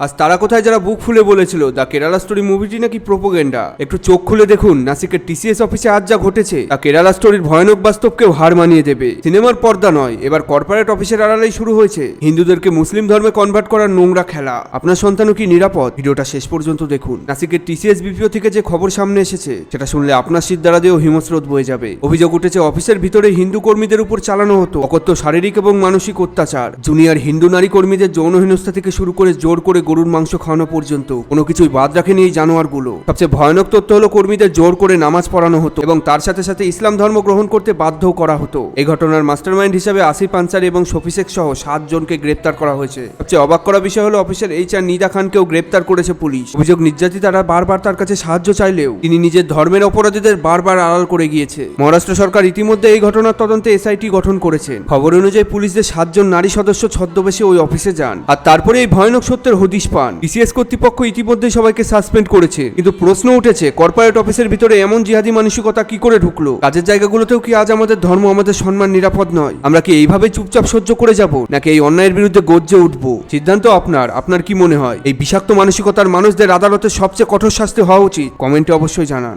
আজ তারা কোথায় যারা বুক ফুলে বলেছিল দ্য কেরালা স্টোরি মুভিটি নাকি প্রোপাগেন্ডা, একটু চোখ খুলে দেখুন নাসিকের টিসিএস অফিসে আজ যা ঘটেছে তা কেরালা স্টোরির ভয়ানক বাস্তবকেও হার মানিয়ে দেবে। সিনেমার পর্দা নয়, এবার কর্পোরেট অফিসের আড়ালেই শুরু হয়েছে হিন্দুদেরকে মুসলিম ধর্মে কনভার্ট করার নোংরা খেলা। আপনার সন্তানও কি নিরাপদ? ভিডিওটা শেষ পর্যন্ত দেখুন। নাসিকের টিসিএস বিপিও থেকে যে খবর সামনে এসেছে সেটা শুনলে আপনার সিদ্ধারা দিয়েও হিমস্রোত বয়ে যাবে। অভিযোগ উঠেছে অফিসের ভিতরে হিন্দু কর্মীদের উপর চালানো হতো অকথ্য শারীরিক এবং মানসিক অত্যাচার। জুনিয়র হিন্দু নারী কর্মীদের যৌন হেনস্থা থেকে শুরু করে জোর করে গরুর মাংস খাওয়ানো পর্যন্ত কোনো কিছুই বাদ রাখেনি এই জানোয়ারগুলো। সবচেয়ে ভয়ানক তথ্য হলো কর্মীদের জোর করে নামাজ পড়ানো হতো এবং তার সাথে সাথে ইসলাম ধর্ম গ্রহণ করতে বাধ্যও করা হতো। এই ঘটনার মাস্টারমাইন্ড হিসেবে আসিফ আনসারি এবং শফিসেক সহ 7 জনকে গ্রেপ্তার করা হয়েছে। সবচেয়ে অবাক করা বিষয় হলো অফিসের HR নিদা খানকেও গ্রেপ্তার করেছে পুলিশ। অভিযোগ নির্যাতিতারা বারবার তার কাছে সাহায্য চাইলেও তিনি নিজের ধর্মের অপরাধীদের বারবার আড়াল করে গিয়েছে। মহারাষ্ট্র সরকার ইতিমধ্যে এই ঘটনার তদন্তে SIT গঠন করেছেন। খবর অনুযায়ী পুলিশদের 7 জন নারী সদস্য ছদ্মবেশে ওই অফিসে যান আর তারপরে এই ভয়ানক সত্যের হদিশ পান। TCS কর্তৃপক্ষ ইতিমধ্যে সবাইকে সাসপেন্ড করেছে, কিন্তু প্রশ্ন উঠেছে কর্পোরেট অফিসের ভিতরে এমন জিহাদি মানসিকতা কি করে ঢুকলো? কাজের জায়গাগুলোতেও কি আজ আমাদের ধর্ম আমাদের সম্মান নিরাপদ নয়? আমরা কি এইভাবে চুপচাপ সহ্য করে যাব নাকি এই অন্যায়ের বিরুদ্ধে গর্জে উঠবো? সিদ্ধান্ত আপনার কি মনে হয় এই বিষাক্ত মানসিকতার মানুষদের আদালতে সবচেয়ে কঠোর শাস্তি হওয়া উচিত? কমেন্টে অবশ্যই জানান।